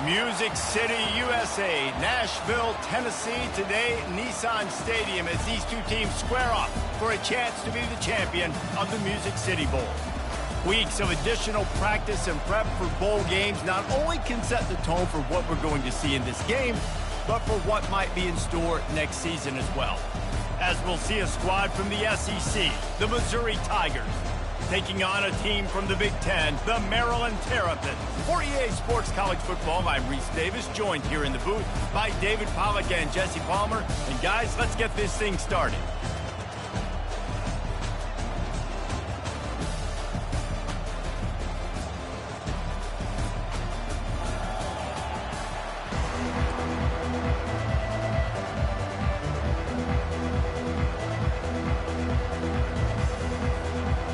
Music City, USA, Nashville, Tennessee. Today, Nissan Stadium as these two teams square off for a chance to be the champion of the Music City Bowl. Weeks of additional practice and prep for bowl games not only can set the tone for what we're going to see in this game, but for what might be in store next season as well. As we'll see a squad from the SEC, the Missouri Tigers, taking on a team from the Big Ten, the Maryland Terrapins. For EA Sports College Football, I'm Reese Davis, joined here in the booth by David Pollack and Jesse Palmer. And guys, let's get this thing started.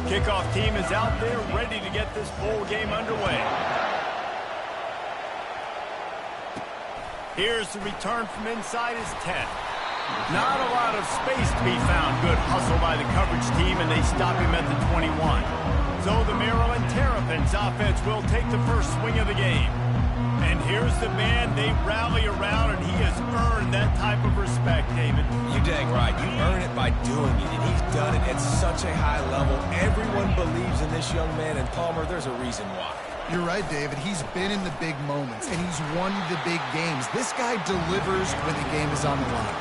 Kickoff team is out there ready to get this bowl game underway. Here's the return from inside his 10. Not a lot of space to be found. Good hustle by the coverage team, and they stop him at the 21. So the Maryland Terrapins offense will take the first swing of the game. And here's the man they rally around, and he has earned that type of respect, David. You dang right. You earn it by doing it, and he's done it at such a high level. Everyone believes in this young man, and Palmer, there's a reason why. You're right, David. He's been in the big moments, and he's won the big games. This guy delivers when the game is on the line.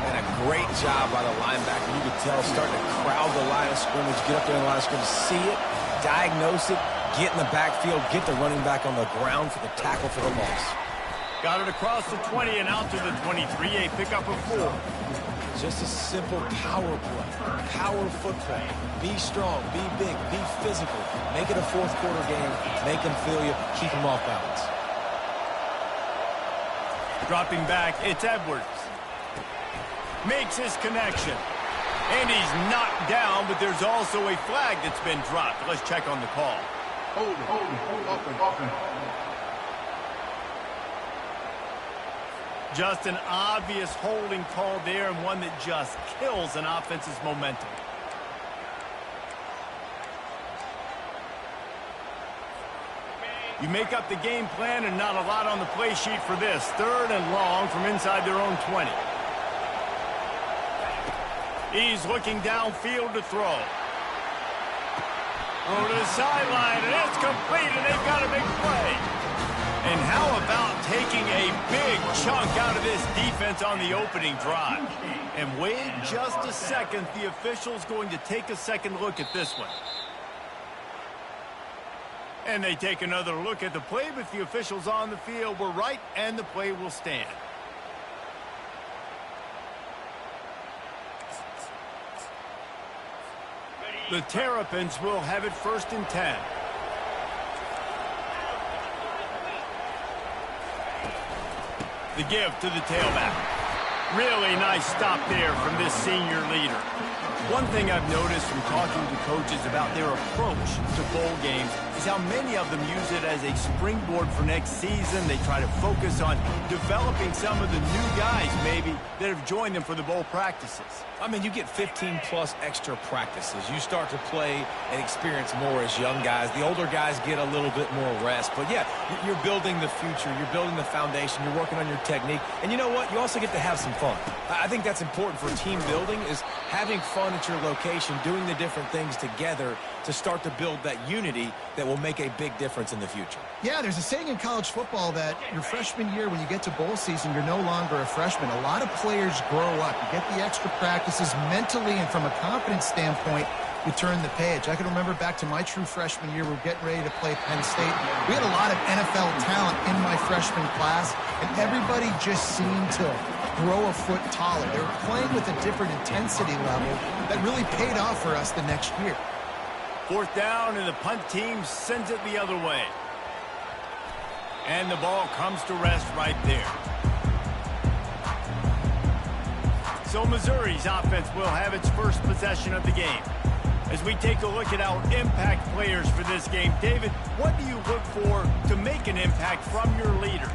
And a great job by the linebacker. You could tell starting to crowd the line of scrimmage, get up there in the line of scrimmage, see it, diagnose it, get in the backfield, get the running back on the ground for the tackle for the loss. Got it across the 20 and out to the 23, a pickup of 4. Just a simple power play, power football. Be strong, be big, be physical. Make it a fourth quarter game. Make them feel you, keep them off balance. Dropping back, it's Edwards. Makes his connection. And he's knocked down, but there's also a flag that's been dropped. Let's check on the call. Hold it. Just an obvious holding call there, and one that just kills an offense's momentum. You make up the game plan, and not a lot on the play sheet for this. 3rd and long from inside their own 20. He's looking downfield to throw. Over to the sideline, and it's complete, and they've got a big play. And how about taking a big chunk out of this defense on the opening drive? And wait just a second, the official's going to take a second look at this one. And they take another look at the play, but the officials on the field were right, and the play will stand. The Terrapins will have it 1st and 10. The give to the tailback. Really nice stop there from this senior leader. One thing I've noticed from talking to coaches about their approach to bowl games is how many of them use it as a springboard for next season. They try to focus on developing some of the new guys, maybe, that have joined them for the bowl practices. I mean, you get 15-plus extra practices. You start to play and experience more as young guys. The older guys get a little bit more rest. But, yeah, you're building the future. You're building the foundation. You're working on your technique. And you know what? You also get to have some fun. I think that's important for team building, is having fun at your location, doing the different things together to start to build that unity that will make a big difference in the future. Yeah, there's a saying in college football that your freshman year, when you get to bowl season, you're no longer a freshman. A lot of players grow up. You get the extra practices mentally, and from a confidence standpoint, you turn the page. I can remember back to my true freshman year, we were getting ready to play Penn State. We had a lot of NFL talent in my freshman class, and everybody just seemed to grow a foot taller. They were playing with a different intensity level that really paid off for us the next year. 4th down, and the punt team sends it the other way. And the ball comes to rest right there. So Missouri's offense will have its first possession of the game. As we take a look at our impact players for this game, David, what do you look for to make an impact from your leaders?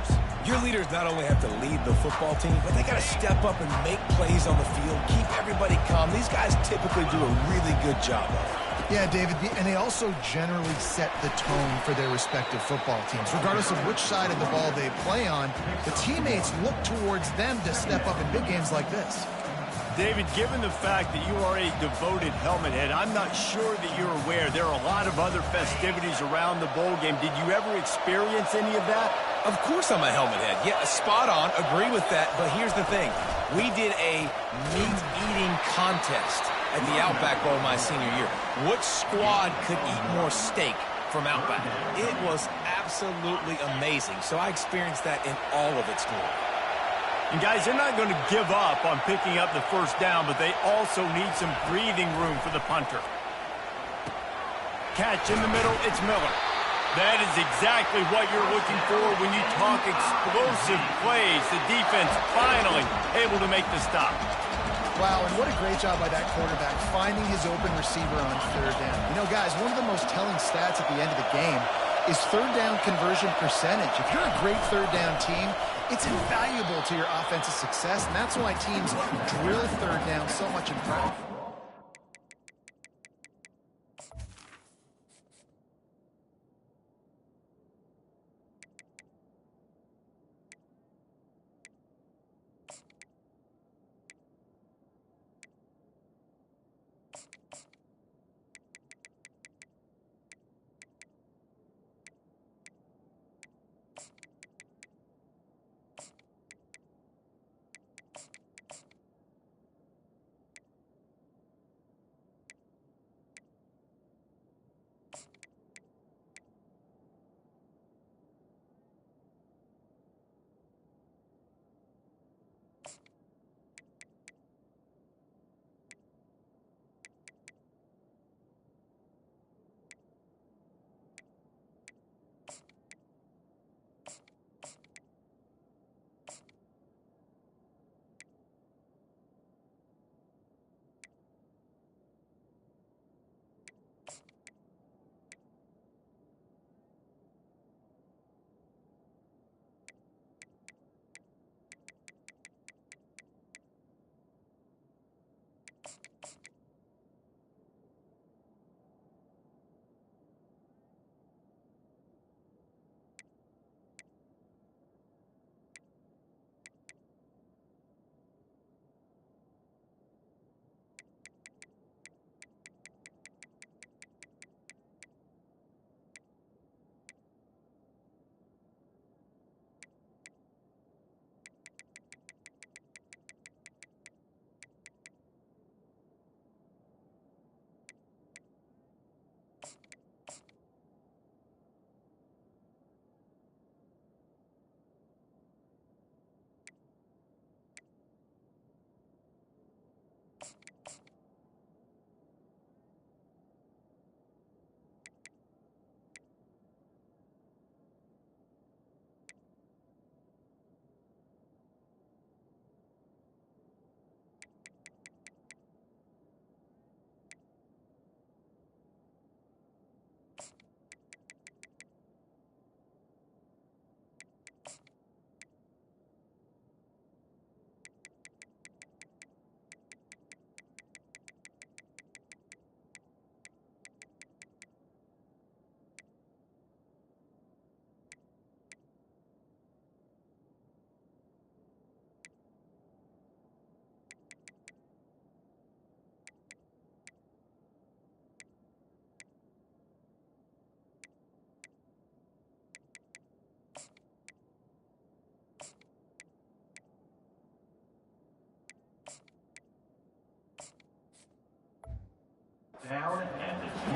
Your leaders not only have to lead the football team, but they got to step up and make plays on the field, keep everybody calm. These guys typically do a really good job of it. Yeah, David, and they also generally set the tone for their respective football teams. Regardless of which side of the ball they play on, the teammates look towards them to step up in big games like this. David, given the fact that you are a devoted helmet head, I'm not sure that you're aware there are a lot of other festivities around the bowl game. Did you ever experience any of that? Of course I'm a helmet head. Yeah, spot on. Agree with that. But here's the thing. We did a meat-eating contest at the Outback Bowl my senior year. Which squad could eat more steak from Outback? It was absolutely amazing. So I experienced that in all of its glory. And guys, they're not going to give up on picking up the first down, but they also need some breathing room for the punter. Catch in the middle, it's Miller. That is exactly what you're looking for when you talk explosive plays. The defense finally able to make the stop. Wow, and what a great job by that quarterback finding his open receiver on third down. You know, guys, one of the most telling stats at the end of the game is third down conversion percentage. If you're a great third down team, it's invaluable to your offensive success, and that's why teams drill third down so much in practice.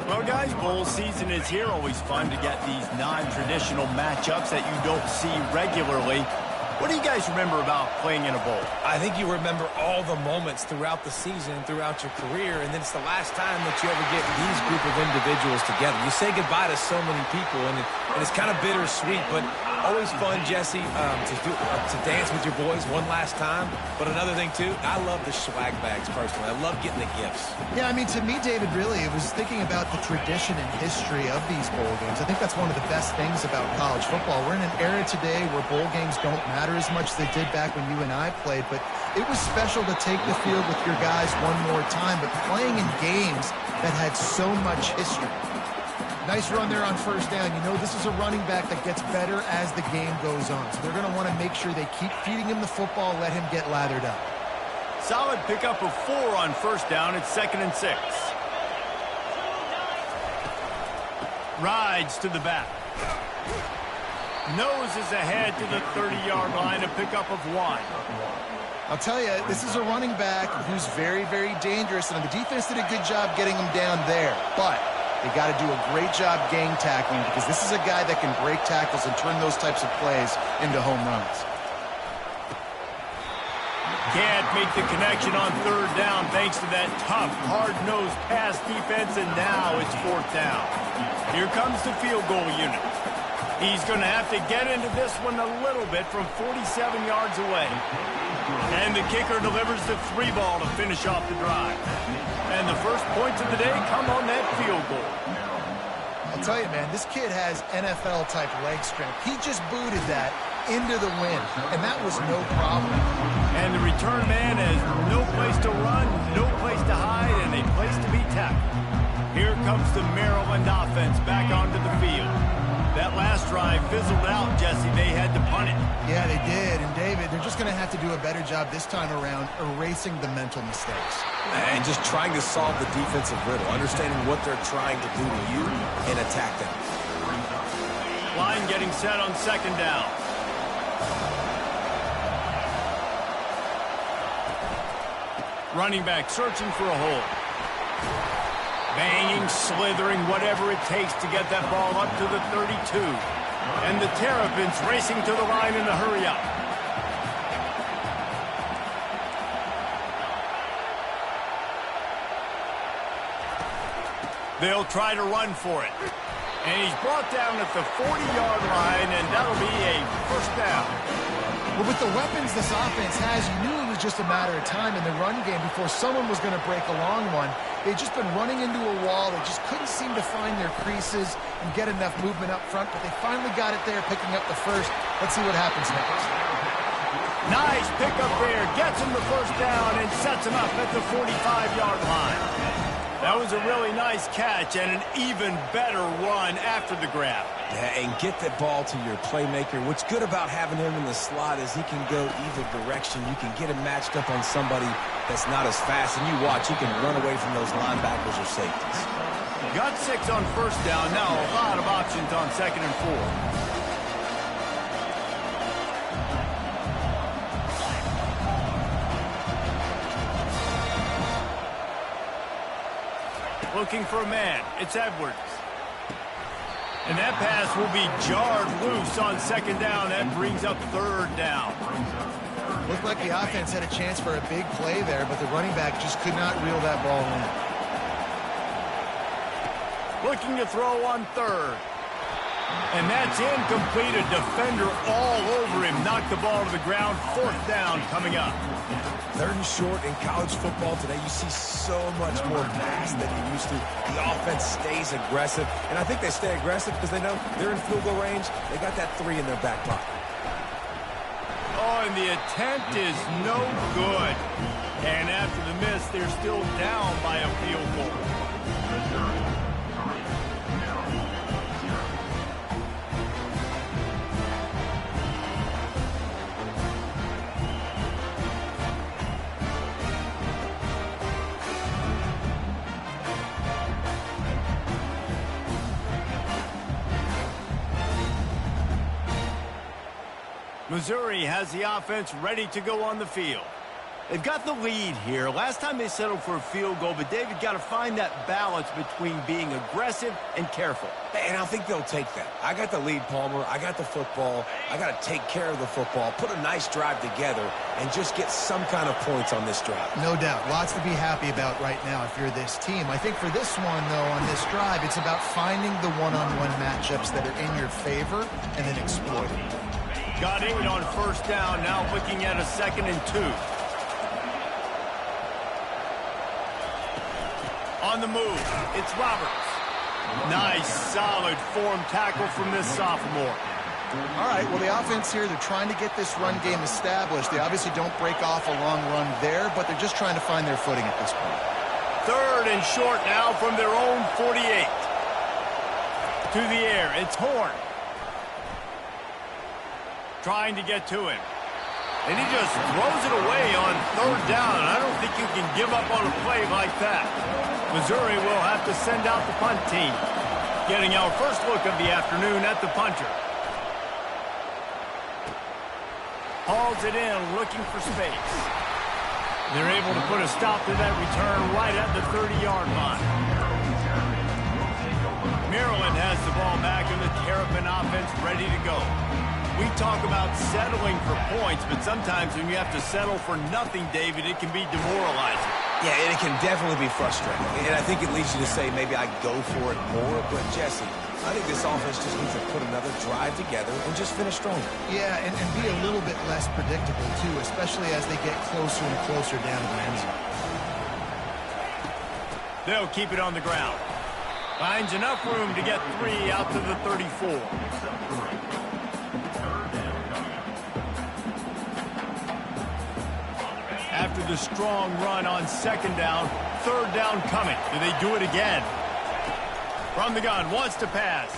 Well, guys, bowl season is here. Always fun to get these non-traditional matchups that you don't see regularly. What do you guys remember about playing in a bowl? I think you remember all the moments throughout the season, throughout your career, and then it's the last time that you ever get these group of individuals together. You say goodbye to so many people, and it's kind of bittersweet, but Always fun, Jesse, to dance with your boys one last time. But another thing, too, I love the swag bags, personally. I love getting the gifts. Yeah, I mean, to me, David, really, it was thinking about the tradition and history of these bowl games. I think that's one of the best things about college football. We're in an era today where bowl games don't matter as much as they did back when you and I played, but it was special to take the field with your guys one more time, but playing in games that had so much history. Nice run there on first down. You know, this is a running back that gets better as the game goes on. So they're going to want to make sure they keep feeding him the football, let him get lathered up. Solid pickup of 4 on first down. It's 2nd and 6. Rides to the back. Noses ahead to the 30-yard line, a pickup of 1. I'll tell you, this is a running back who's very, very dangerous, and the defense did a good job getting him down there. But they got to do a great job gang tackling because this is a guy that can break tackles and turn those types of plays into home runs. Can't make the connection on 3rd down thanks to that tough, hard-nosed pass defense, and now it's 4th down. Here comes the field goal unit. He's going to have to get into this one a little bit from 47 yards away. And the kicker delivers the 3 ball to finish off the drive. And the first points of the day come on that field goal. I'll tell you, man, this kid has NFL-type leg strength. He just booted that into the wind, and that was no problem. And the return man has no place to run, no place to hide, and a place to be tackled. Here comes the Maryland offense back onto the field. That last drive fizzled out, Jesse. They had to punt it. Yeah, they did. And, David, they're just going to have to do a better job this time around erasing the mental mistakes. And just trying to solve the defensive riddle, understanding what they're trying to do to you and attack them. Line getting set on 2nd down. Running back searching for a hole. Banging, slithering, whatever it takes to get that ball up to the 32. And the Terrapins racing to the line in a hurry up. They'll try to run for it. And he's brought down at the 40-yard line, and that'll be a 1st down. Well, with the weapons this offense has, you knew it was just a matter of time in the run game before someone was going to break a long one. They'd just been running into a wall. They just couldn't seem to find their creases and get enough movement up front, but they finally got it there, picking up the first. Let's see what happens next. Nice pickup there. Gets him the 1st down and sets him up at the 45-yard line. That was a really nice catch and an even better run after the grab. Yeah, and get the ball to your playmaker. What's good about having him in the slot is he can go either direction. You can get him matched up on somebody that's not as fast, and you watch, he can run away from those linebackers or safeties. Got 6 on 1st down. Now a lot of options on 2nd and 4. Looking for a man. It's Edwards. And that pass will be jarred loose on 2nd down. That brings up 3rd down. Looked like the offense had a chance for a big play there, but the running back just could not reel that ball in. Looking to throw on 3rd. And that's incomplete. A defender all over him. Knocked the ball to the ground. 4th down coming up. 3rd and short in college football today. You see so much more pass than you used to. The offense stays aggressive, and I think they stay aggressive because they know they're in field goal range. They got that 3 in their back pocket. Oh, and the attempt is no good. And after the miss, they're still down by a field goal. Missouri has the offense ready to go on the field. They've got the lead here. Last time they settled for a field goal, but David got to find that balance between being aggressive and careful. And I think they'll take that. I got the lead, Palmer. I got the football. I got to take care of the football, put a nice drive together, and just get some kind of points on this drive. No doubt. Lots to be happy about right now if you're this team. I think for this one, though, on this drive, it's about finding the one-on-one matchups that are in your favor and then exploiting. Got 8 on first down. Now looking at a 2nd and 2. On the move, it's Roberts. Nice, solid form tackle from this sophomore. All right, well, the offense here, they're trying to get this run game established. They obviously don't break off a long run there, but they're just trying to find their footing at this point. 3rd and short now from their own 48. To the air, it's Horn. Trying to get to him. And he just throws it away on 3rd down. I don't think you can give up on a play like that. Missouri will have to send out the punt team. Getting our first look of the afternoon at the punter. Hauls it in, looking for space. They're able to put a stop to that return right at the 30-yard line. Maryland has the ball back and the Terrapin offense ready to go. We talk about settling for points, but sometimes when you have to settle for nothing, David, it can be demoralizing. Yeah, and it can definitely be frustrating. And I think it leads you to say maybe I go for it more. But, Jesse, I think this offense just needs to put another drive together and just finish strong. Yeah, and be a little bit less predictable, too, especially as they get closer and closer down to the end zone. They'll keep it on the ground. Finds enough room to get 3 out to the 34. After the strong run on 2nd down, 3rd down coming. Do they do it again? From the gun, wants to pass.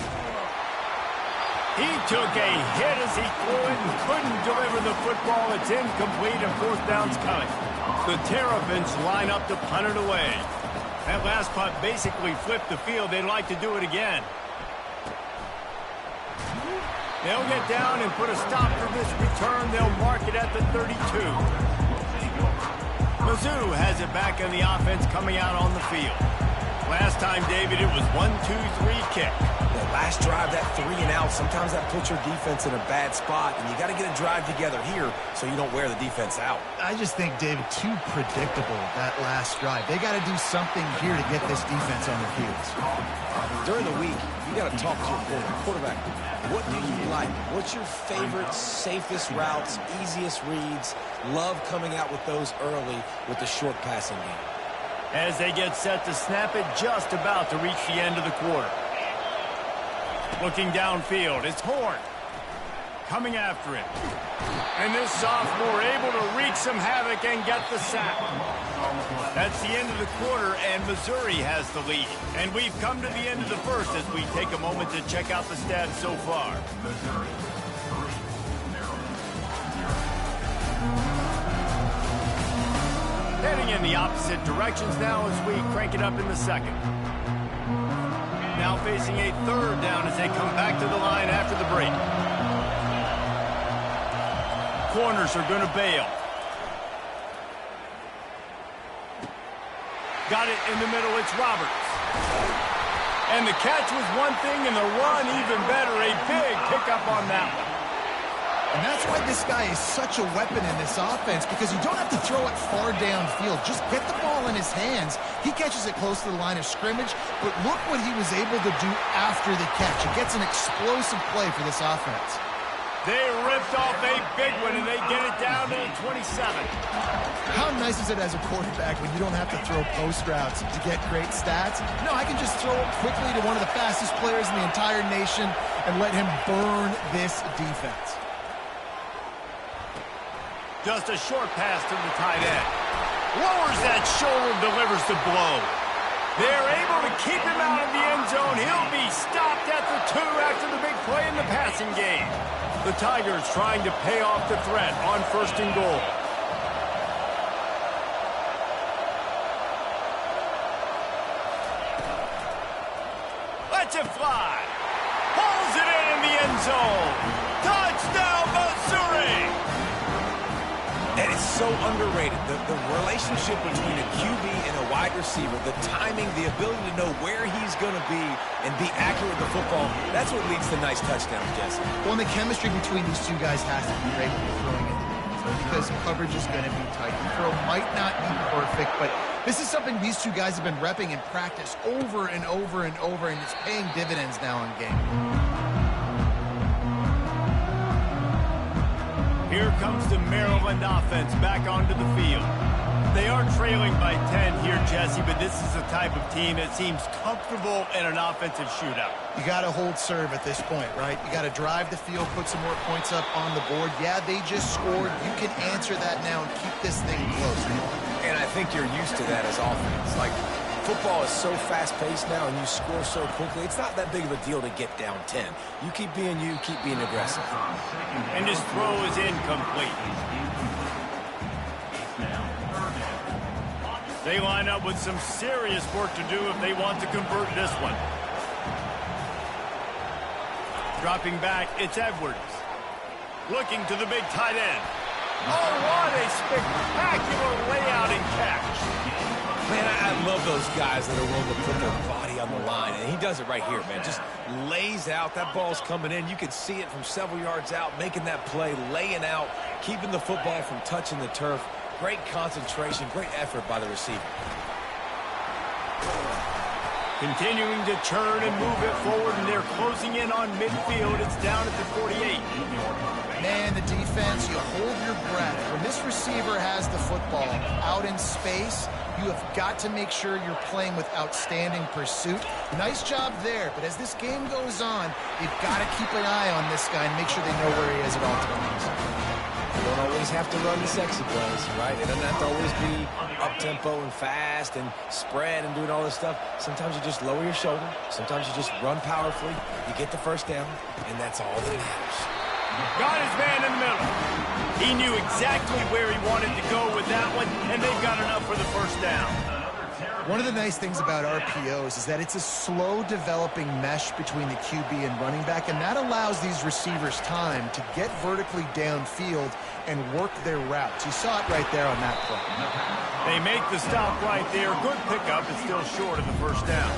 He took a hit as he threw it and couldn't deliver the football. It's incomplete and 4th down's coming. The Terrapins line up to punt it away. That last punt basically flipped the field. They'd like to do it again. They'll get down and put a stop to this return. They'll mark it at the 32. Mizzou has it back on the offense coming out on the field. Last time, David, it was 1-2-3 kick. Well, last drive, that 3 and out, sometimes that puts your defense in a bad spot, and you got to get a drive together here so you don't wear the defense out. I just think, David, too predictable that last drive. They got to do something here to get this defense on their heels. During the week, you got to talk to your quarterback. What do you like? What's your favorite, safest routes, easiest reads? Love coming out with those early with the short passing game. As they get set to snap it, just about to reach the end of the quarter. Looking downfield, it's Horn. Coming after him. And this sophomore able to wreak some havoc and get the sack. That's the end of the quarter, and Missouri has the lead. And we've come to the end of the first as we take a moment to check out the stats so far. Heading in the opposite directions now as we crank it up in the 2nd. Now facing a 3rd down as they come back to the line after the break. Corners are going to bail. Got it in the middle, it's Roberts. And the catch was one thing, and the run even better. A big pickup on that one. And that's why this guy is such a weapon in this offense, because you don't have to throw it far downfield. Just get the ball in his hands. He catches it close to the line of scrimmage, but look what he was able to do after the catch. It gets an explosive play for this offense. They ripped off a big one, and they get it down to the 27. How nice is it as a quarterback when you don't have to throw post routes to get great stats? No, I can just throw it quickly to one of the fastest players in the entire nation and let him burn this defense. Just a short pass to the tight end. Lowers that shoulder, delivers the blow. They're able to keep him out of the end zone. He'll be stopped at the 2 after the big play in the passing game. The Tigers trying to pay off the threat on 1st and goal. Lets it fly. Pulls it in the end zone. Touchdown, Missouri! And it's so underrated. The relationship between a QB and a wide receiver, the timing, the ability to know where he's going to be and be accurate with the football, that's what leads to nice touchdowns, Jesse. Well, and the chemistry between these two guys has to be great when you're throwing into the end zone because coverage is going to be tight. The throw might not be perfect, but this is something these two guys have been repping in practice over and over and over, and it's paying dividends now in game. Here comes the Maryland offense back onto the field. They are trailing by 10 here, Jesse, but this is the type of team that seems comfortable in an offensive shootout. You got to hold serve at this point, right? You got to drive the field, put some more points up on the board. Yeah, they just scored. You can answer that now and keep this thing close. And I think you're used to that as offense. Like, football is so fast-paced now and you score so quickly, it's not that big of a deal to get down 10. You keep being aggressive. And his throw is incomplete. They line up with some serious work to do if they want to convert this one. Dropping back, it's Edwards. Looking to the big tight end. Oh, what a spectacular layout and catch. Man, I love those guys that are willing to put their body on the line, and he does it right here, man. Just lays out. That ball's coming in. You can see it from several yards out, making that play, laying out, keeping the football from touching the turf. Great concentration, great effort by the receiver. Continuing to churn and move it forward, and they're closing in on midfield. It's down at the 48. Man, the defense, you hold your breath. When this receiver has the football out in space, you have got to make sure you're playing with outstanding pursuit. Nice job there, but as this game goes on, you've got to keep an eye on this guy and make sure they know where he is at all times. You don't always have to run the sexy plays, right? It doesn't have to always be up-tempo and fast and spread and doing all this stuff. Sometimes you just lower your shoulder. Sometimes you just run powerfully. You get the first down, and that's all that matters. Got his man in the middle. He knew exactly where he wanted to go with that one, and they've got enough for the first down. One of the nice things about RPOs is that it's a slow developing mesh between the QB and running back, and that allows these receivers time to get vertically downfield and work their routes. You saw it right there on that play. They make the stop right there. Good pickup. It's still short of the first down.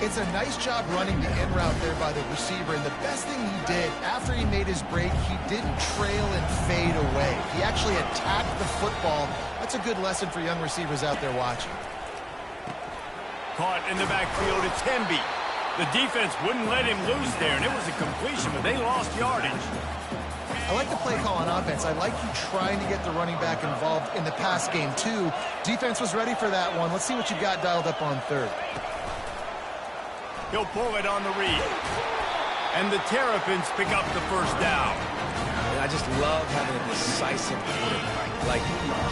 It's a nice job running the in route there by the receiver, and the best thing he did after he made his break, he didn't trail and fade away. He actually attacked the football. That's a good lesson for young receivers out there watching. Caught in the backfield, it's Hemby. The defense wouldn't let him loose there, and it was a completion, but they lost yardage. I like the play call on offense. I like you trying to get the running back involved in the pass game, too. Defense was ready for that one. Let's see what you got dialed up on third. He'll pull it on the read. And the Terrapins pick up the first down. And I just love having a decisive quarterback. Like,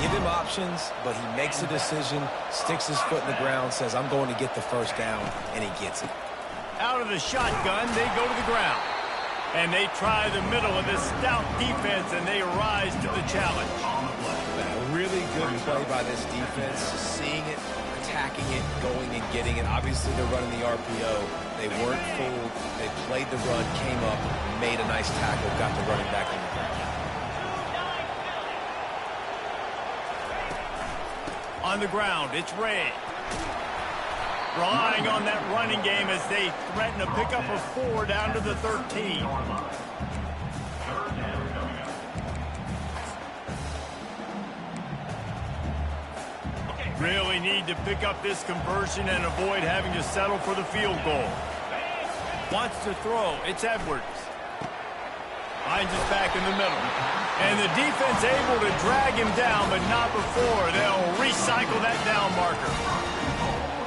give him options, but he makes a decision, sticks his foot in the ground, says, I'm going to get the first down, and he gets it. Out of the shotgun, they go to the ground. And they try the middle of this stout defense, and they rise to the challenge. A really good play by this defense, seeing it, attacking it, going and getting it. Obviously, they're running the RPO. They weren't fooled. They played the run, came up, made a nice tackle, got the running back on the ground. On the ground, it's Ray. Relying on that running game as they threaten a pickup of 4 down to the 13. Really need to pick up this conversion and avoid having to settle for the field goal. Wants to throw. It's Edwards. Finds his back in the middle. And the defense able to drag him down, but not before. They'll recycle that down marker.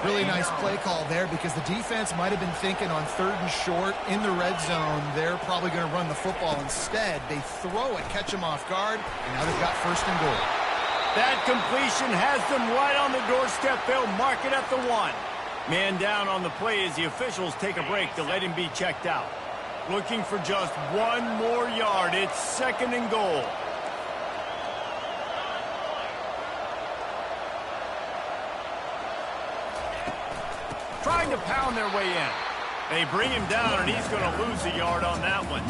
Really nice play call there because the defense might have been thinking on third and short in the red zone. They're probably going to run the football instead. They throw it, catch them off guard, and now they've got first and goal. That completion has them right on the doorstep. They'll mark it at the 1. Man down on the play as the officials take a break to let him be checked out. Looking for just 1 more yard. It's second and goal. Trying to pound their way in. They bring him down, and he's going to lose a yard on that one.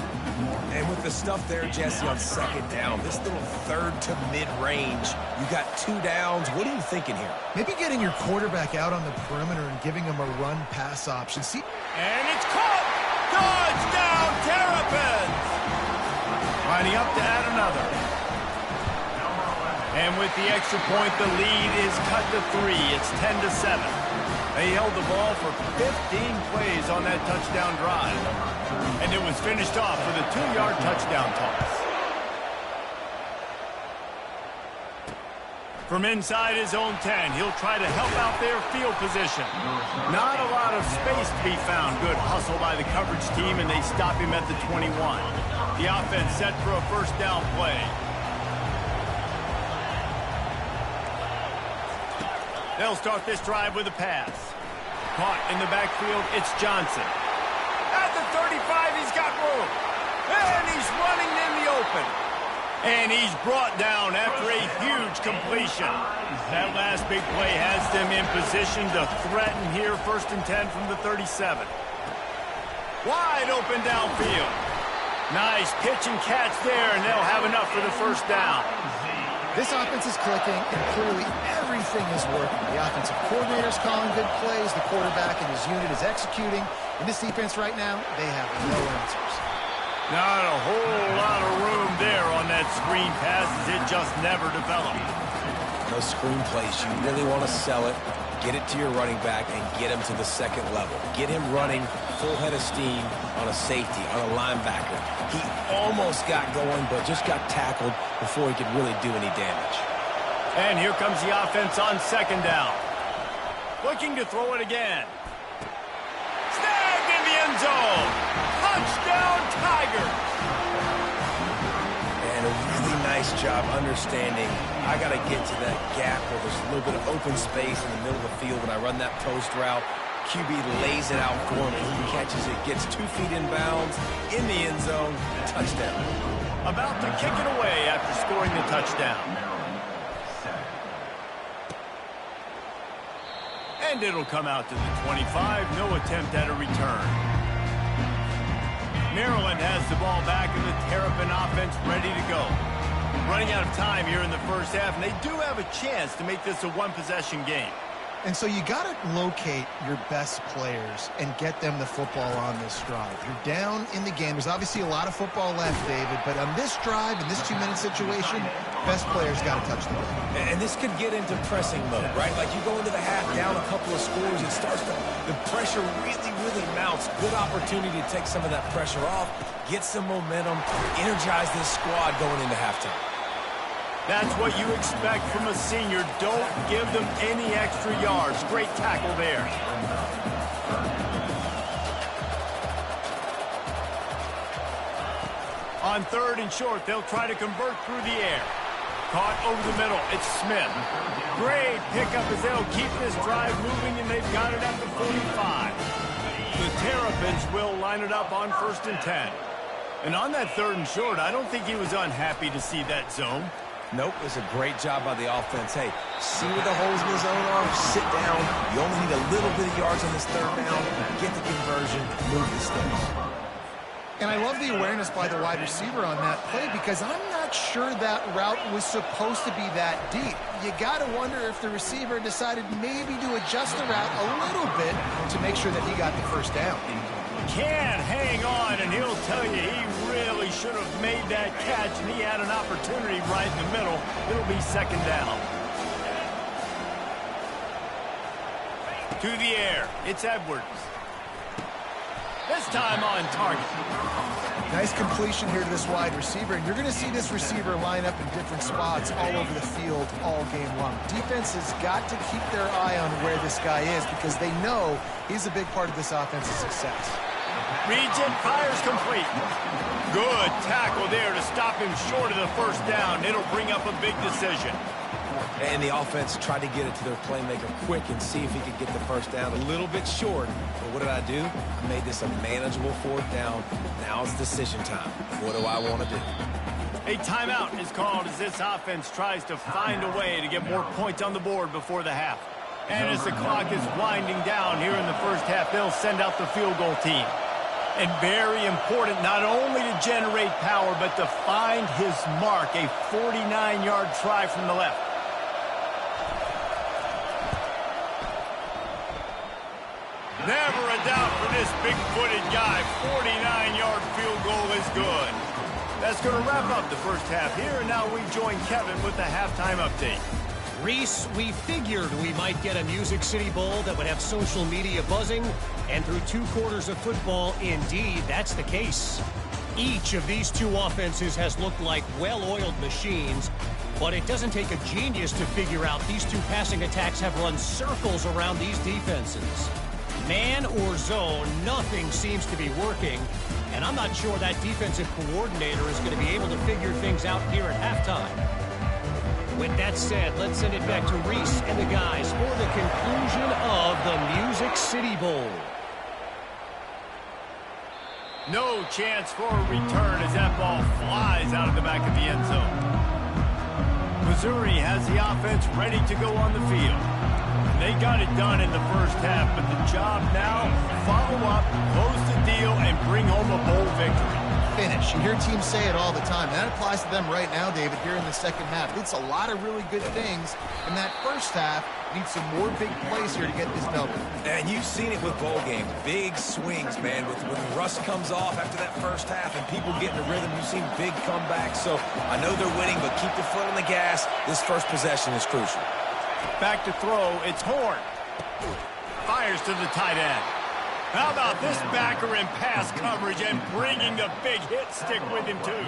And with the stuff there, Jesse, on second down, this little third to mid-range, you got 2 downs. What are you thinking here? Maybe getting your quarterback out on the perimeter and giving him a run-pass option. See, and it's caught! Touchdown, Terrapins! Lining up to add another. And with the extra point, the lead is cut to 3. It's 10-7. They held the ball for 15 plays on that touchdown drive. And it was finished off with a 2-yard touchdown toss. From inside his own 10, he'll try to help out their field position. Not a lot of space to be found. Good hustle by the coverage team, and they stop him at the 21. The offense set for a first down play. They'll start this drive with a pass. Caught in the backfield, it's Johnson. At the 35, he's got room. And he's running in the open. And he's brought down after a huge completion. That last big play has them in position to threaten here, 1st and 10 from the 37. Wide open downfield. Nice pitch and catch there, and they'll have enough for the first down. this offense is clicking, and clearly everything is working. The offensive coordinator is calling good plays. The quarterback and his unit is executing. In this defense right now, they have no answers. Not a whole lot of room there on that screen pass, as it just never developed. Those screen plays, you really want to sell it, get it to your running back, and get him to the second level. Get him running full head of steam on a safety, on a linebacker. He almost got going, but just got tackled before he could really do any damage. And here comes the offense on second down. Looking to throw it again. Snagged in the end zone. Touchdown, Tigers. And a really nice job understanding I got to get to that gap where there's a little bit of open space in the middle of the field. When I run that post route, QB lays it out for him, and he catches it, gets 2 feet in bounds, in the end zone, touchdown. About to kick it away after scoring the touchdown. And it'll come out to the 25. No attempt at a return. Maryland has the ball back, and the Terrapin offense ready to go. Running out of time here in the first half, and they do have a chance to make this a one-possession game. And so you got to locate your best players and get them the football on this drive. You're down in the game. There's obviously a lot of football left, David, but on this drive, in this 2-minute situation, best players got to touch the ball. And this could get into pressing mode, right? Like you go into the half down a couple of scores, it starts to, the pressure really mounts. Good opportunity to take some of that pressure off, get some momentum, energize this squad going into halftime. That's what you expect from a senior. Don't give them any extra yards. Great tackle there. On 3rd and short, they'll try to convert through the air. Caught over the middle. It's Smith. Great pickup as they'll keep this drive moving, and they've got it at the 45. The Terrapins will line it up on 1st and 10. And on that 3rd and short, I don't think he was unhappy to see that zone. Nope, it was a great job by the offense. Hey, see where the holes in the zone are, sit down. You only need a little bit of yards on this 3rd down. Get the conversion, move the sticks. And I love the awareness by the wide receiver on that play, because I'm not sure that route was supposed to be that deep. You got to wonder if the receiver decided maybe to adjust the route a little bit to make sure that he got the first down. Can hang on, and he'll tell you he really should have made that catch, and he had an opportunity right in the middle. It'll be 2nd down. To the air, it's Edwards. This time on target. Nice completion here to this wide receiver, and you're going to see this receiver line up in different spots all over the field all game long. Defense has got to keep their eye on where this guy is, because they know he's a big part of this offense's success. Reads it, fires complete. Good tackle there to stop him short of the first down. It'll bring up a big decision. And the offense tried to get it to their playmaker quick and see if he could get the first down. A little bit short, but what did I do? I made this a manageable 4th down. Now it's decision time. What do I want to do? A timeout is called as this offense tries to find a way to get more points on the board before the half. And as the clock is winding down here in the first half, they'll send out the field goal team. And very important, not only to generate power, but to find his mark, a 49-yard try from the left. Never a doubt for this big-footed guy. 49-yard field goal is good. That's going to wrap up the first half here, and now we join Kevin with the halftime update. Reese, we figured we might get a Music City Bowl that would have social media buzzing, and through 2 quarters of football, indeed, that's the case. Each of these 2 offenses has looked like well-oiled machines, but it doesn't take a genius to figure out these 2 passing attacks have run circles around these defenses. Man or zone, nothing seems to be working, and I'm not sure that defensive coordinator is going to be able to figure things out here at halftime. With that said, let's send it back to Reese and the guys for the conclusion of the Music City Bowl. No chance for a return as that ball flies out of the back of the end zone. Missouri has the offense ready to go on the field. They got it done in the first half, but the job now, follow up, close the deal, and bring home a bowl victory. Finish. You hear teams say it all the time. That applies to them right now, David, here in the second half. It's a lot of really good things in that first half. Need some more big plays here to get this W. And you've seen it with bowl games. Big swings, man. When rust comes off after that first half and people get in the rhythm, you've seen big comebacks. So I know they're winning, but keep your foot on the gas. This first possession is crucial. Back to throw. It's Horn. Fires to the tight end. How about this backer in pass coverage and bringing the big hit stick with him, too.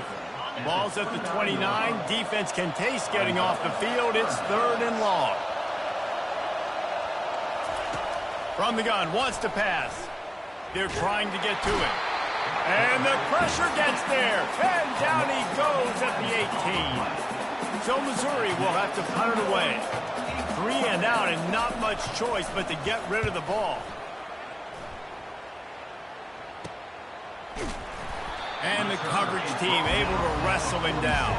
Ball's at the 29. Defense can taste getting off the field. It's 3rd and long. From the gun, wants to pass. They're trying to get to it. And the pressure gets there. And down he goes at the 18. So Missouri will have to punt it away. 3 and out and not much choice but to get rid of the ball. And the coverage team able to wrestle him down.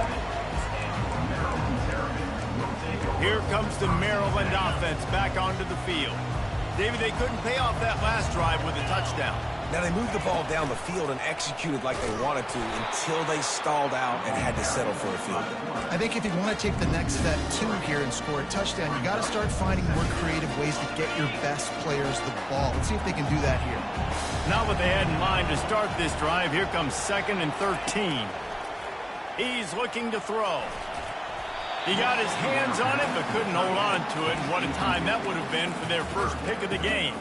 Here comes the Maryland offense back onto the field. David, they couldn't pay off that last drive with a touchdown. Now, they moved the ball down the field and executed like they wanted to until they stalled out and had to settle for a field goal. I think if you want to take the next step, too, here and score a touchdown, you got to start finding more creative ways to get your best players the ball. Let's see if they can do that here. Not what they had in mind to start this drive. Here comes 2nd and 13. He's looking to throw. He got his hands on it, but couldn't hold on to it. And what a time that would have been for their first pick of the game.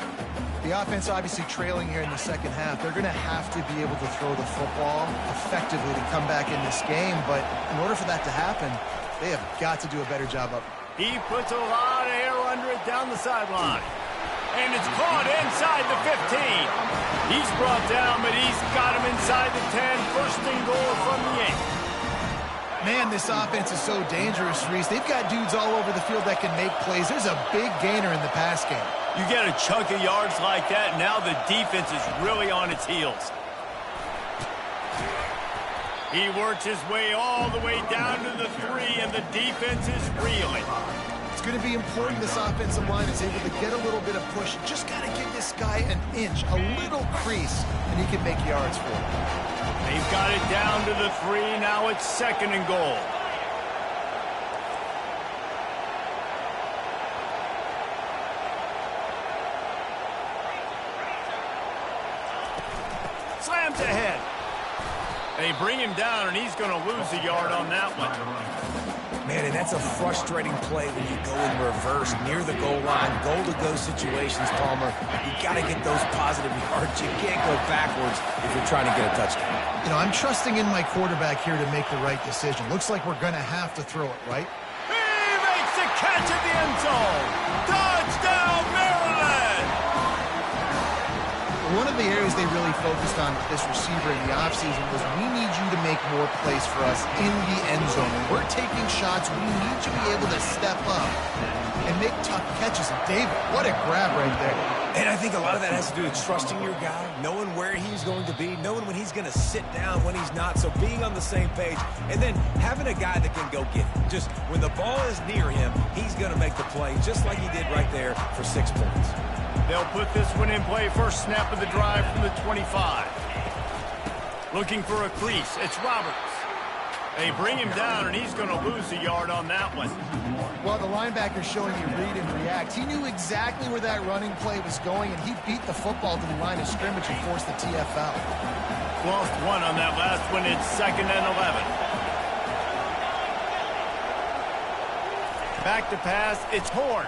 The offense obviously trailing here in the second half. They're going to have to be able to throw the football effectively to come back in this game. But in order for that to happen, they have got to do a better job of it. He puts a lot of air under it down the sideline. And it's caught inside the 15. He's brought down, but he's got him inside the 10. 1st and goal from the 8. Man, this offense is so dangerous, Reese. They've got dudes all over the field that can make plays. There's a big gainer in the pass game. You get a chunk of yards like that, now the defense is really on its heels. He works his way all the way down to the 3, and the defense is reeling. It's going to be important this offensive line is able to get a little bit of push. Just got to give this guy an inch, a little crease, and he can make yards for it. They've got it down to the 3. Now it's 2nd and goal. Slams ahead. They bring him down, and he's going to lose a yard on that one. Man, and that's a frustrating play when you go in reverse near the goal line, goal-to-go situations, Palmer. You got to get those positive yards. You can't go backwards if you're trying to get a touchdown. You know, I'm trusting in my quarterback here to make the right decision. Looks like we're going to have to throw it, right? He makes the catch at the end zone. Touchdown, Maryland! One of the areas they really focused on with this receiver in the offseason was we need you to make more plays for us in the end zone. When we're taking shots, we need you to be able to step up and make tough catches. And David, what a grab right there. And I think a lot of that has to do with trusting your guy, knowing where he's going to be, knowing when he's going to sit down, when he's not. So being on the same page, and then having a guy that can go get it. Just when the ball is near him, he's going to make the play, just like he did right there for 6 points. They'll put this one in play. First snap of the drive from the 25. Looking for a crease. It's Roberts. They bring him down, and he's going to lose a yard on that one. Well, the linebacker's showing you read and react. He knew exactly where that running play was going, and he beat the football to the line of scrimmage and forced the TFL. Lost one on that last one. It's 2nd and 11. Back to pass. It's Horn.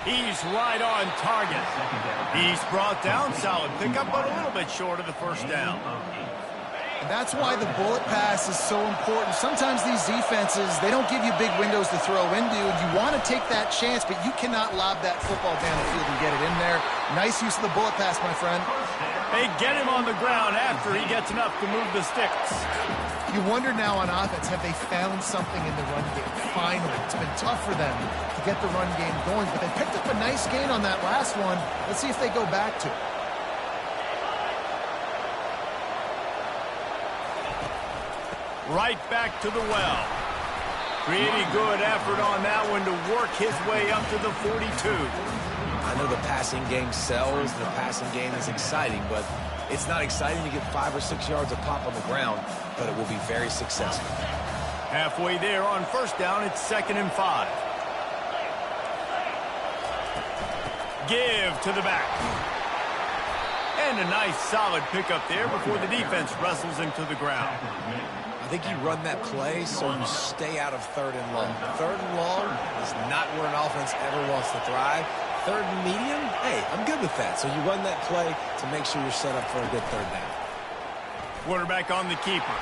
He's right on target. He's brought down. Solid pickup, but a little bit short of the first down. And that's why the bullet pass is so important. Sometimes these defenses, they don't give you big windows to throw into. You want to take that chance, but you cannot lob that football down the field and get it in there. Nice use of the bullet pass, my friend. They get him on the ground after he gets enough to move the sticks. You wonder now on offense, have they found something in the run game? Finally, it's been tough for them to get the run game going, but they picked up a nice gain on that last one. Let's see if they go back to it. Right back to the well. Pretty good effort on that one to work his way up to the 42. I know the passing game sells, the passing game is exciting, but it's not exciting to get 5 or 6 yards of pop on the ground, but it will be very successful. Halfway there on first down, it's 2nd and 5. Give to the back. And a nice solid pickup there before the defense wrestles him to the ground. I think you run that play so you stay out of 3rd and long. 3rd and long is not where an offense ever wants to thrive. 3rd and medium, hey, I'm good with that. So you run that play to make sure you're set up for a good 3rd down. Quarterback on the keeper.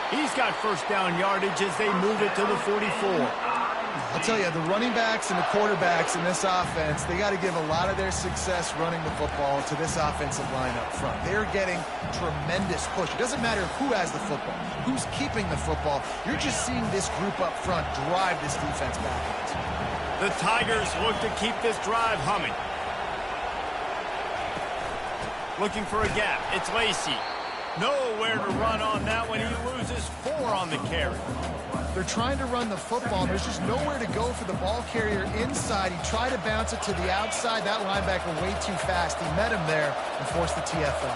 He's got first down yardage as they move it to the 44. I'll tell you, the running backs and the quarterbacks in this offense, they got to give a lot of their success running the football to this offensive line up front. They're getting tremendous push. It doesn't matter who has the football, who's keeping the football. You're just seeing this group up front drive this defense backwards. The Tigers look to keep this drive humming. Looking for a gap. It's Lacey. Nowhere to run on that one. He loses 4 on the carry. They're trying to run the football, and there's just nowhere to go for the ball carrier inside. He tried to bounce it to the outside. That linebacker way too fast. He met him there and forced the TFL.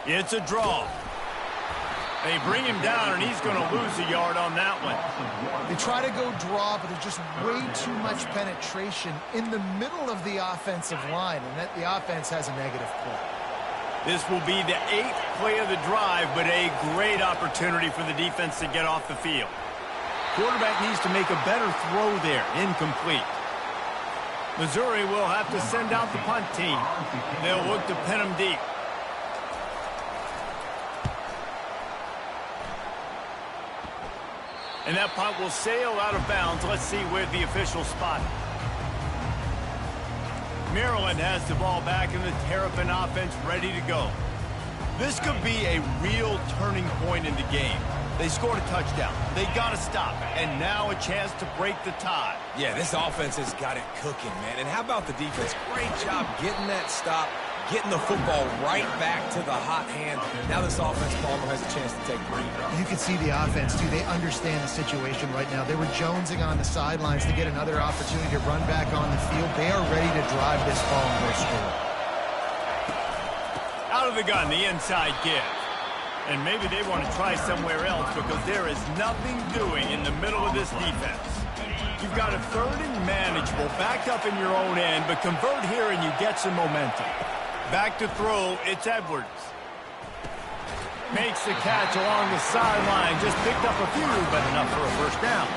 It's a draw. They bring him down, and he's going to lose a yard on that one. They try to go draw, but there's just way too much penetration in the middle of the offensive line, and that the offense has a negative play. This will be the 8th play of the drive, but a great opportunity for the defense to get off the field. Quarterback needs to make a better throw there. Incomplete. Missouri will have to send out the punt team. They'll look to pin him deep. And that punt will sail out of bounds. Let's see where the official spot it. Maryland has the ball back in the Terrapin offense ready to go. This could be a real turning point in the game. They scored a touchdown. They got to stop. And now a chance to break the tie. Yeah, this offense has got it cooking, man. And how about the defense? Great job getting that stop, getting the football right back to the hot hand. Now this offense, Palmer, has a chance to take the lead. You can see the offense, too. They understand the situation right now. They were jonesing on the sidelines to get another opportunity to run back on the field. They are ready to drive this ball and go score. Out of the gun, the inside give. And maybe they want to try somewhere else because there is nothing doing in the middle of this defense. You've got a 3rd and manageable, backed up in your own end, but convert here and you get some momentum. Back to throw, it's Edwards. Makes the catch along the sideline. Just picked up a few, but enough for a first down.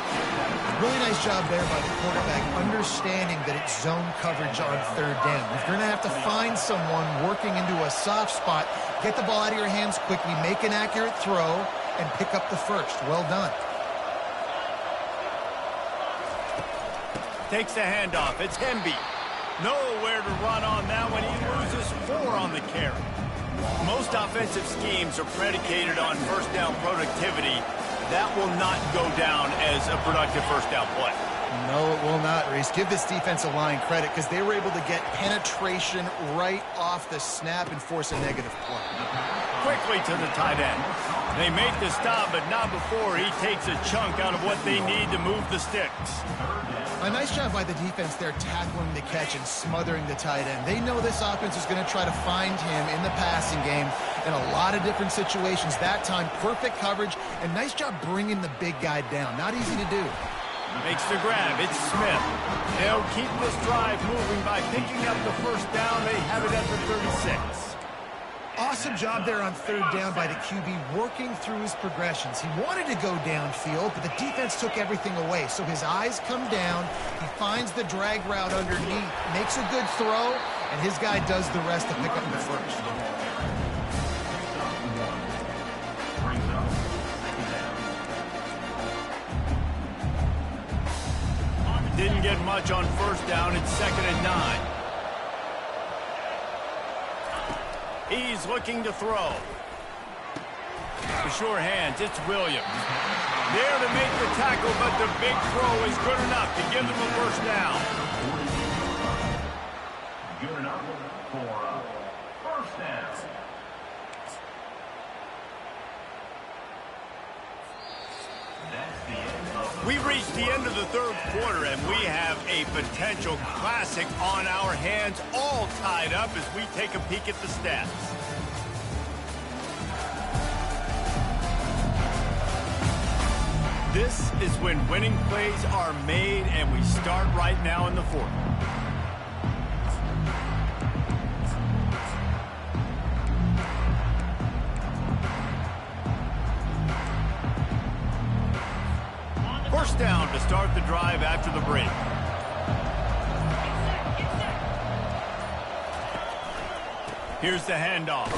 Really nice job there by the quarterback, understanding that it's zone coverage on 3rd down. If you're going to have to find someone working into a soft spot, get the ball out of your hands quickly, make an accurate throw, and pick up the first. Well done. Takes the handoff. It's Hemby. Nowhere to run on that one. He loses 4 on the carry. Most offensive schemes are predicated on first down productivity. That will not go down as a productive first down play. No, it will not, Reese. Give this defensive line credit because they were able to get penetration right off the snap and force a negative play. Quickly to the tight end. They make the stop, but not before he takes a chunk out of what they need to move the sticks. A nice job by the defense there tackling the catch and smothering the tight end. They know this offense is going to try to find him in the passing game in a lot of different situations. That time, perfect coverage, and nice job bringing the big guy down. Not easy to do. Makes the grab. It's Smith. They'll keep this drive moving by picking up the first down. They have it at the 36. Awesome job there on third down by the QB, working through his progressions. He wanted to go downfield, but the defense took everything away. So his eyes come down. He finds the drag route underneath, makes a good throw, and his guy does the rest to pick up the first. Didn't get much on first down. It's 2nd and 9. He's looking to throw. For sure hands, it's Williams. There to make the tackle, but the big throw is good enough to give them a first down. Good enough for a first down. We reached the end of the third quarter, and we have a potential classic on our hands, all tied up as we take a peek at the stats. This is when winning plays are made, and we start right now in the fourth. First down to start the drive after the break. Here's the handoff.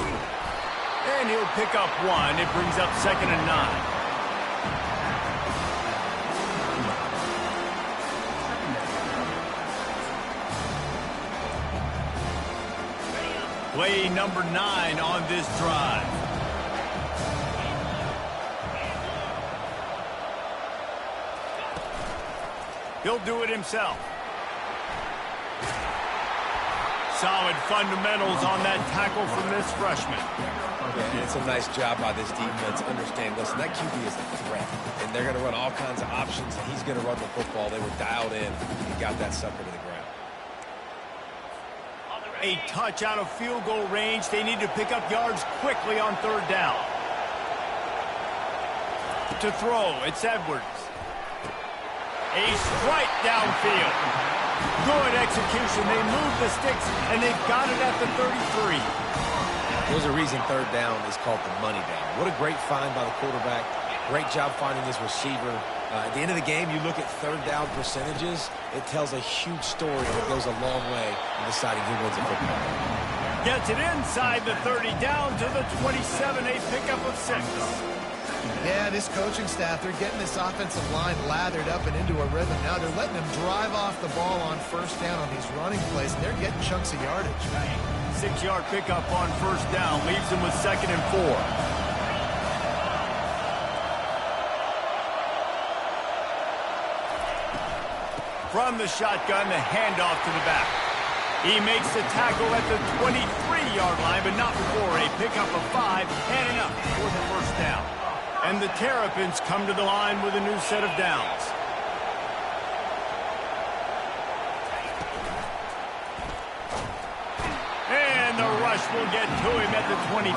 And he'll pick up one. It brings up 2nd and 9. Play number 9 on this drive. He'll do it himself. Solid fundamentals on that tackle from this freshman. Yeah, it's a nice job by this defense. Understand, listen, that QB is a threat, and they're going to run all kinds of options, and he's going to run the football. They were dialed in and got that sucker to the ground. A touch out of field goal range. They need to pick up yards quickly on third down. To throw, it's Edwards. A strike downfield. Good execution. They move the sticks, and they've got it at the 33. There's a reason third down is called the money down. What a great find by the quarterback. Great job finding his receiver. At the end of the game, you look at third down percentages. It tells a huge story that goes a long way in deciding who wins a football game. Gets it inside the 30, down to the 27, a pickup of 6. Yeah, this coaching staff, they're getting this offensive line lathered up and into a rhythm. Now they're letting them drive off the ball on first down on these running plays, and they're getting chunks of yardage. 6-yard pickup on first down leaves them with 2nd and 4. From the shotgun, the handoff to the back. He makes the tackle at the 23-yard line, but not before a pickup of 5 and enough for the first down. And the Terrapins come to the line with a new set of downs. And the rush will get to him at the 25.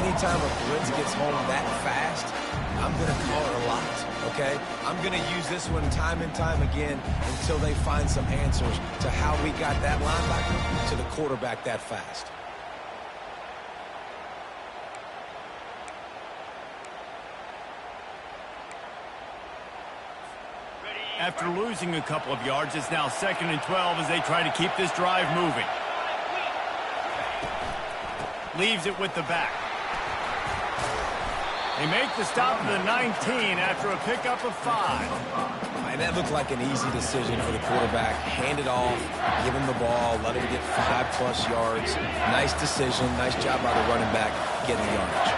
Anytime a blitz gets home that fast, I'm going to call it a lot, okay? I'm going to use this one time and time again until they find some answers to how we got that linebacker to the quarterback that fast. After losing a couple of yards, it's now 2nd and 12 as they try to keep this drive moving. Leaves it with the back. They make the stop at the 19 after a pickup of 5. And that looked like an easy decision for the quarterback. Hand it off, give him the ball, let him get 5+ yards. Nice decision. Nice job by the running back getting the yardage.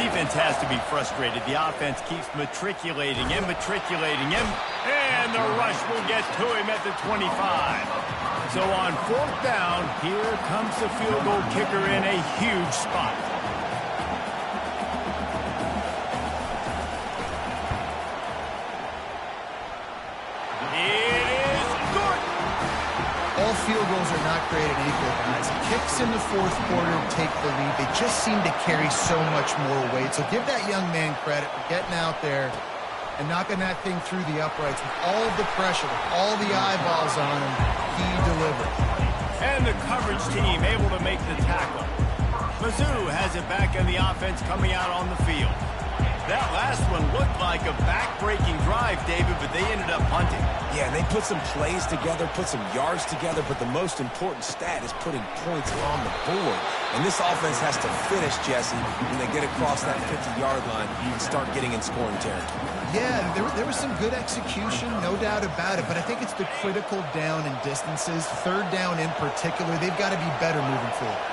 Defense has to be frustrated. The offense keeps matriculating and matriculating him, and the rush will get to him at the 25. So on 4th down, here comes the field goal kicker in a huge spot. All field goals are not created equal, guys. Kicks in the 4th quarter take the lead. They just seem to carry so much more weight. So give that young man credit for getting out there and knocking that thing through the uprights with all of the pressure, with all the eyeballs on him. He delivered. And the coverage team able to make the tackle. Mizzou has it back in the offense coming out on the field. That last one looked like a back-breaking drive, David, but they ended up punting. Yeah, they put some plays together, put some yards together, but the most important stat is putting points on the board. And this offense has to finish, Jesse, when they get across that 50-yard line and start getting in scoring territory. Yeah, there was some good execution, no doubt about it, but I think it's the critical down and distances, 3rd down in particular. They've got to be better moving forward.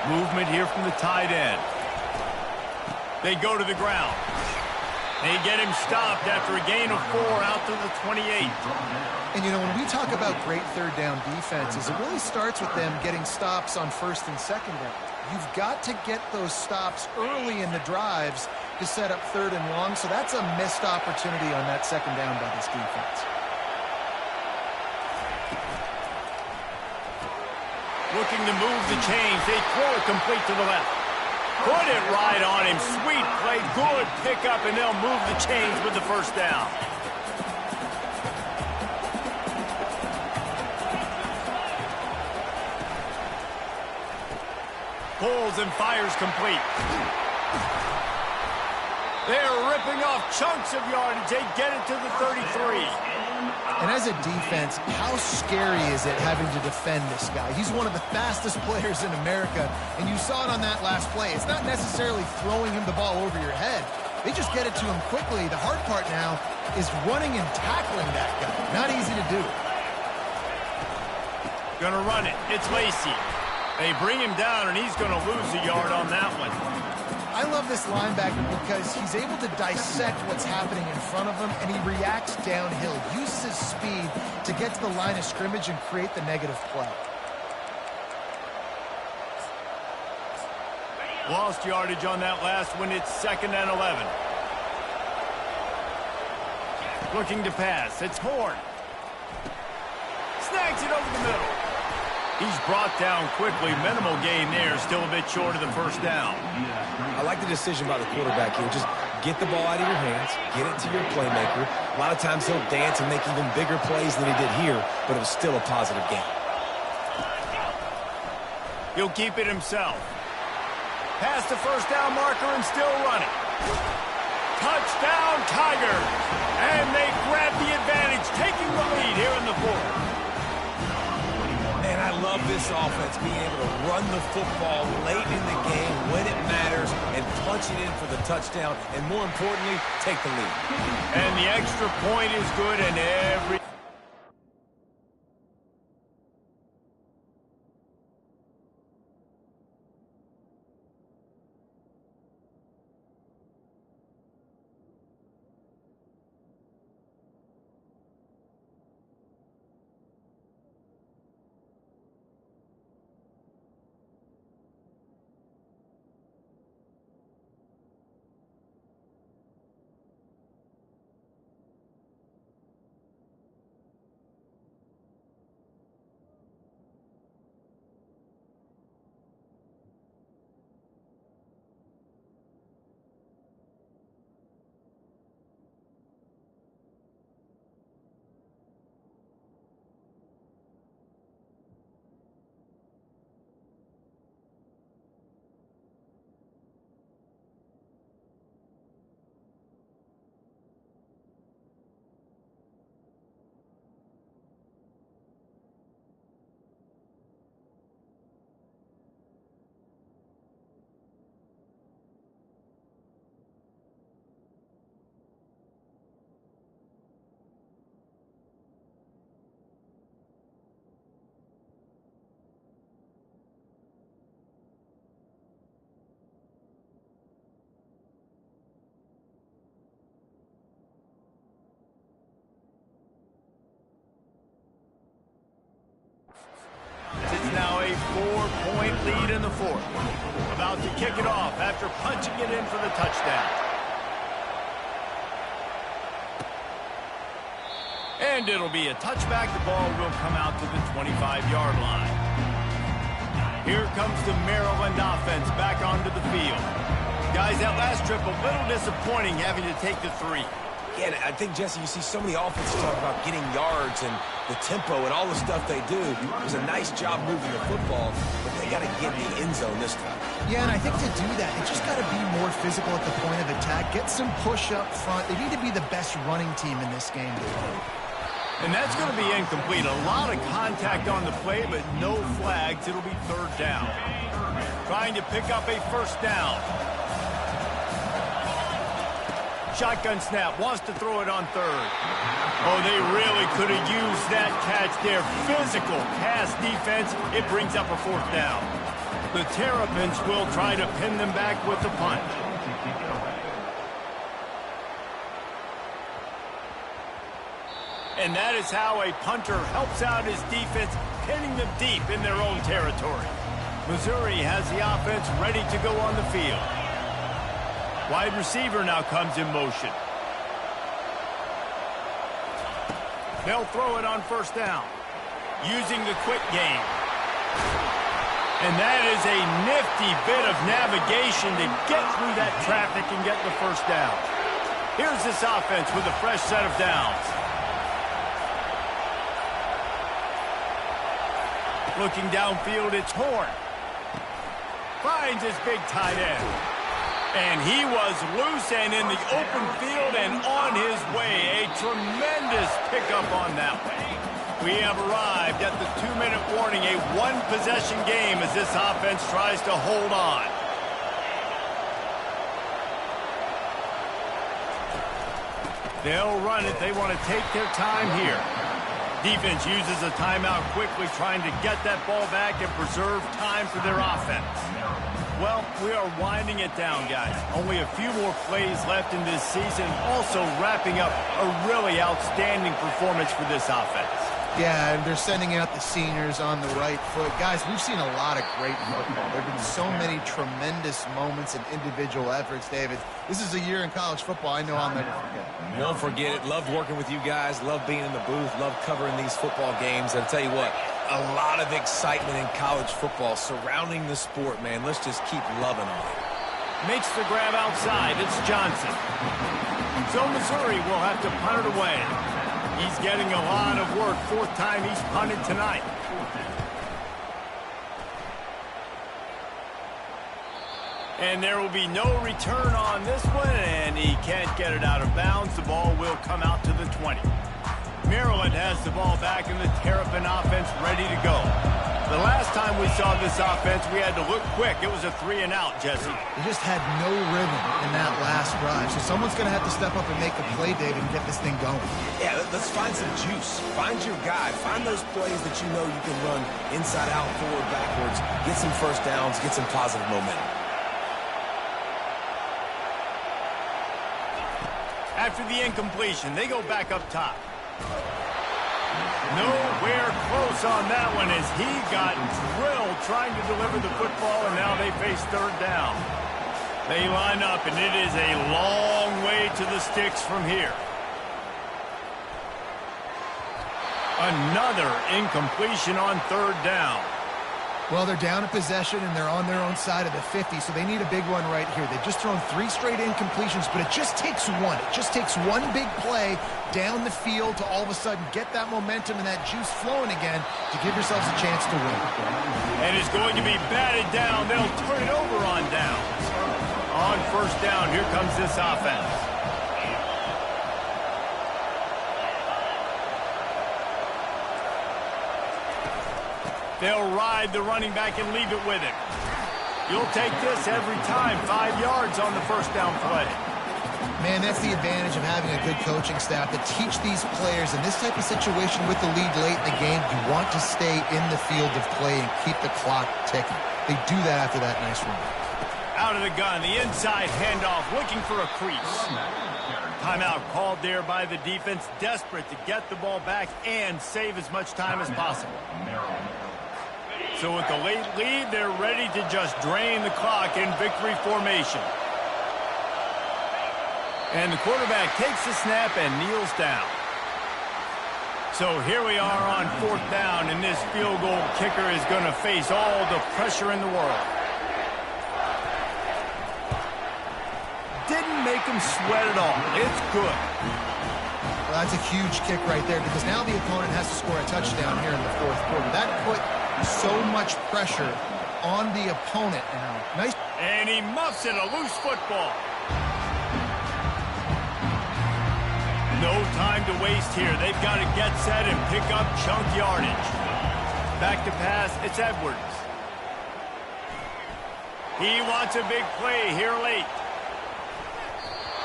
Movement here from the tight end. They go to the ground. They get him stopped after a gain of 4 out to the 28. And, you know, when we talk about great 3rd down defenses, it really starts with them getting stops on 1st and 2nd down. You've got to get those stops early in the drives to set up 3rd and long, so that's a missed opportunity on that 2nd down by this defense. Looking to move the chains. They throw it complete to the left. Put it right on him. Sweet play. Good pickup, and they'll move the chains with the 1st down. Pulls and fires complete. They're ripping off chunks of yardage. They get it to the 33. And as a defense, how scary is it having to defend this guy? He's one of the fastest players in America, and you saw it on that last play. It's not necessarily throwing him the ball over your head. They just get it to him quickly. The hard part now is running and tackling that guy. Not easy to do. Gonna run it. It's Lacey. They bring him down, and he's gonna lose a yard on that one. I love this linebacker because he's able to dissect what's happening in front of him, and he reacts downhill, uses his speed to get to the line of scrimmage and create the negative play. Lost yardage on that last one. It's 2nd and 11. Looking to pass. It's Horn. Snags it over the middle. He's brought down quickly. Minimal gain there. Still a bit short of the 1st down. I like the decision by the quarterback here. Just get the ball out of your hands, get it to your playmaker. A lot of times he'll dance and make even bigger plays than he did here, but it was still a positive game. He'll keep it himself. Past the 1st down marker and still running. Touchdown, Tigers! And they grab the advantage, taking the lead here in the 4th. Man, I love this offense, being able to run the football late in the game when it matters and punch it in for the touchdown, and more importantly, take the lead. And the extra point is good, and every... 4-point lead in the fourth. About to kick it off after punching it in for the touchdown. And it'll be a touchback. The ball will come out to the 25-yard line. Here comes the Maryland offense back onto the field. Guys, that last trip, a little disappointing having to take the 3. Yeah, and I think, Jesse, you see so many offenses talk about getting yards and the tempo and all the stuff they do. It was a nice job moving the football, but they got to get in the end zone this time. Yeah, and I think to do that, they just got to be more physical at the point of attack. Get some push up front. They need to be the best running team in this game. And that's going to be incomplete. A lot of contact on the play, but no flags. It'll be 3rd down. Trying to pick up a 1st down. Shotgun snap, wants to throw it on 3rd. Oh, they really could have used that catch there. Physical pass defense. It brings up a 4th down. The Terrapins will try to pin them back with the punt. And that is how a punter helps out his defense, pinning them deep in their own territory. Missouri has the offense ready to go on the field. Wide receiver now comes in motion. They'll throw it on 1st down, using the quick game. And that is a nifty bit of navigation to get through that traffic and get the 1st down. Here's this offense with a fresh set of downs. Looking downfield, it's Horn. Finds his big tight end. And he was loose and in the open field and on his way. A tremendous pickup on that one. We have arrived at the 2-minute warning, a 1-possession game as this offense tries to hold on. They'll run it. They want to take their time here. Defense uses a timeout quickly, trying to get that ball back and preserve time for their offense. Well, we are winding it down, guys. Only a few more plays left in this season. Also wrapping up a really outstanding performance for this offense. Yeah, and they're sending out the seniors on the right foot. Guys, we've seen a lot of great football. There have been so many tremendous moments and individual efforts, David. This is a year in college football I know I'll never forget. Won't forget it. Loved working with you guys. Loved being in the booth. Loved covering these football games. I'll tell you what, a lot of excitement in college football surrounding the sport, man. Let's just keep loving on it. Makes the grab outside. It's Johnson. So Missouri will have to punt it away. He's getting a lot of work. 4th time he's punted tonight. And there will be no return on this one, and he can't get it out of bounds. The ball will come out to the 20. Maryland has the ball back, and the Terrapin offense ready to go. The last time we saw this offense, we had to look quick. It was a 3-and-out, Jesse. They just had no rhythm in that last drive. So someone's going to have to step up and make a play, David, and get this thing going. Yeah, let's find some juice. Find your guy. Find those plays that you know you can run inside out, forward, backwards. Get some 1st downs. Get some positive momentum. After the incompletion, they go back up top. Nowhere close on that one as he got drilled trying to deliver the football, and now they face 3rd down. They line up, and it is a long way to the sticks from here. Another incompletion on 3rd down. Well, they're down a possession, and they're on their own side of the 50, so they need a big one right here. They've just thrown 3 straight incompletions, but it just takes one. It just takes one big play down the field to all of a sudden get that momentum and that juice flowing again to give yourselves a chance to win. And it's going to be batted down. They'll turn it over on downs. On 1st down, here comes this offense. They'll ride the running back and leave it with him. You'll take this every time. 5 yards on the 1st down play. Man, that's the advantage of having a good coaching staff to teach these players in this type of situation with the lead late in the game. You want to stay in the field of play and keep the clock ticking. They do that after that nice run. Out of the gun, the inside handoff, looking for a crease. Timeout called there by the defense, desperate to get the ball back and save as much time as possible. So So with the late lead, they're ready to just drain the clock in victory formation. And the quarterback takes the snap and kneels down. So here we are on 4th down, and this field goal kicker is going to face all the pressure in the world. Didn't make him sweat at all. It's good. Well, that's a huge kick right there because now the opponent has to score a touchdown here in the 4th quarter. That put so much pressure on the opponent. Nice. And he muffs it, a loose football. No time to waste here. They've got to get set and pick up chunk yardage. Back to pass, it's Edwards. He wants a big play here late.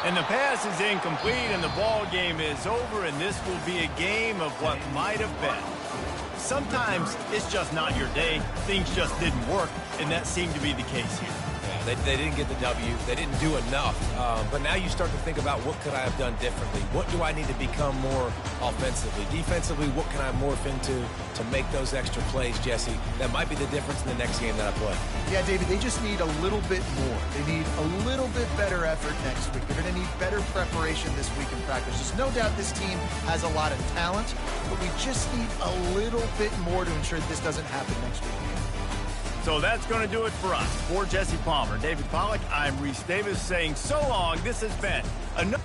And the pass is incomplete, and the ball game is over, and this will be a game of what might have been. Sometimes it's just not your day. Things just didn't work, and that seemed to be the case here. Yeah, they didn't get the W. They didn't do enough. But now you start to think about what could I have done differently? What do I need to become more offensively? Defensively, what can I morph into to make those extra plays, Jesse? That might be the difference in the next game that I play. Yeah, David, they just need a little bit more. They need a little bit better effort next week. They're going to need better preparation this week in practice. There's no doubt this team has a lot of talent, but we just need a little bit more to ensure that this doesn't happen next week. So that's going to do it for us. For Jesse Palmer, David Pollack, I'm Reese Davis saying so long. This has been another...